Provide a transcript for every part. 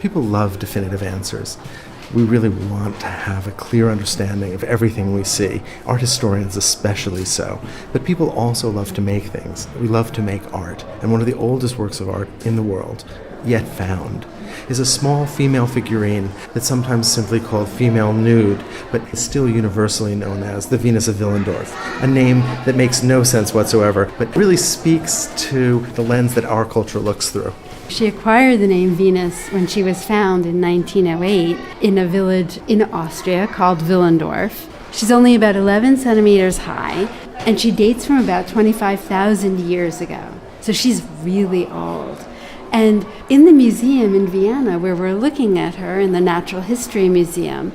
People love definitive answers. We really want to have a clear understanding of everything we see, art historians especially so. But people also love to make things. We love to make art. And one of the oldest works of art in the world, yet found, is a small female figurine that's sometimes simply called female nude, but is still universally known as the Venus of Willendorf, a name that makes no sense whatsoever, but really speaks to the lens that our culture looks through. She acquired the name Venus when she was found in 1908 in a village in Austria called Willendorf. She's only about 11 centimeters high, and she dates from about 25,000 years ago. So she's really old. And in the museum in Vienna, where we're looking at her in the Natural History Museum,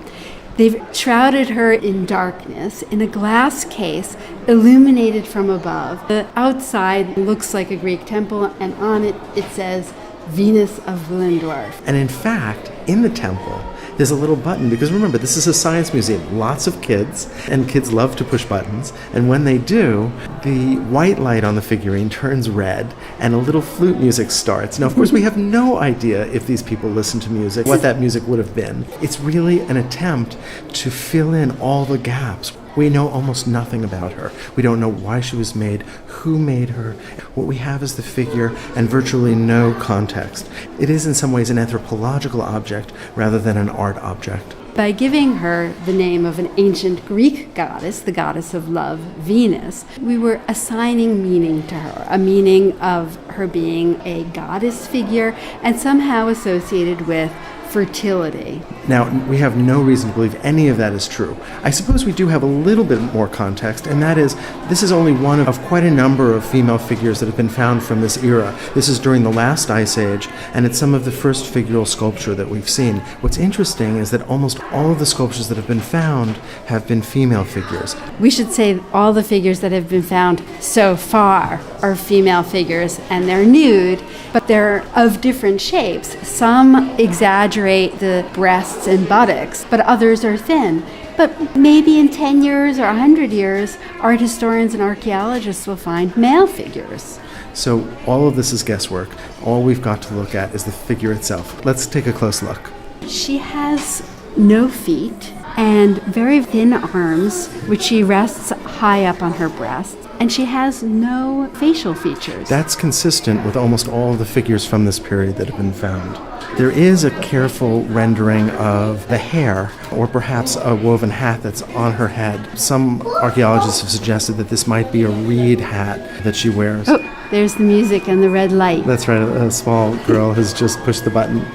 they've shrouded her in darkness in a glass case illuminated from above. The outside looks like a Greek temple, and on it, it says Venus of Willendorf. And in fact, in the temple, there's a little button, because remember, this is a science museum. Lots of kids, and kids love to push buttons. And when they do, the white light on the figurine turns red, and a little flute music starts. Now, of course, we have no idea if these people listen to music, what that music would have been. It's really an attempt to fill in all the gaps. We know almost nothing about her. We don't know why she was made, who made her. What we have is the figure and virtually no context. It is in some ways an anthropological object rather than an art object. By giving her the name of an ancient Greek goddess, the goddess of love, Venus, we were assigning meaning to her, a meaning of her being a goddess figure and somehow associated with fertility. Now, we have no reason to believe any of that is true. I suppose we do have a little bit more context, and that is, this is only one of quite a number of female figures that have been found from this era. This is during the last ice age, and it's some of the first figural sculpture that we've seen. What's interesting is that almost all of the sculptures that have been found have been female figures. We should say all the figures that have been found so far are female figures, and they're nude, but they're of different shapes. Some exaggerate the breasts and buttocks, but others are thin. But maybe in 10 years or 100 years, art historians and archaeologists will find male figures. So all of this is guesswork. All we've got to look at is the figure itself. Let's take a close look. She has no feet and very thin arms, which she rests high up on her breast. And she has no facial features. That's consistent with almost all of the figures from this period that have been found. There is a careful rendering of the hair, or perhaps a woven hat that's on her head. Some archaeologists have suggested that this might be a reed hat that she wears. Oh, there's the music and the red light. That's right, a small girl has just pushed the button.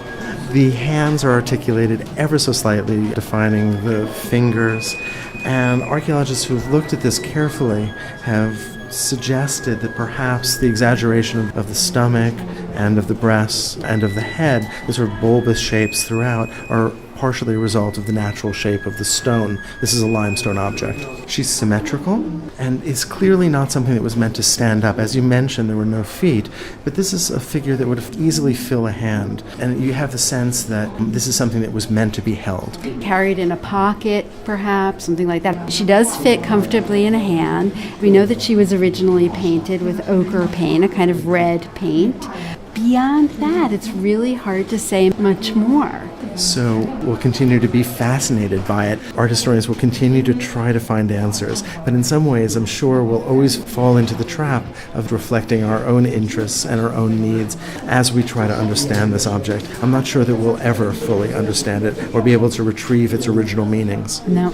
The hands are articulated ever so slightly, defining the fingers. And archaeologists who've looked at this carefully have suggested that perhaps the exaggeration of the stomach and of the breasts and of the head, the sort of bulbous shapes throughout, are partially a result of the natural shape of the stone. This is a limestone object. She's symmetrical and is clearly not something that was meant to stand up. As you mentioned, there were no feet, but this is a figure that would easily fill a hand, and you have the sense that this is something that was meant to be held. Carried in a pocket, perhaps, something like that. She does fit comfortably in a hand. We know that she was originally painted with ochre paint, a kind of red paint. Beyond that, it's really hard to say much more. So we'll continue to be fascinated by it. Art historians will continue to try to find answers, but in some ways I'm sure we'll always fall into the trap of reflecting our own interests and our own needs as we try to understand this object. I'm not sure that we'll ever fully understand it or be able to retrieve its original meanings. No.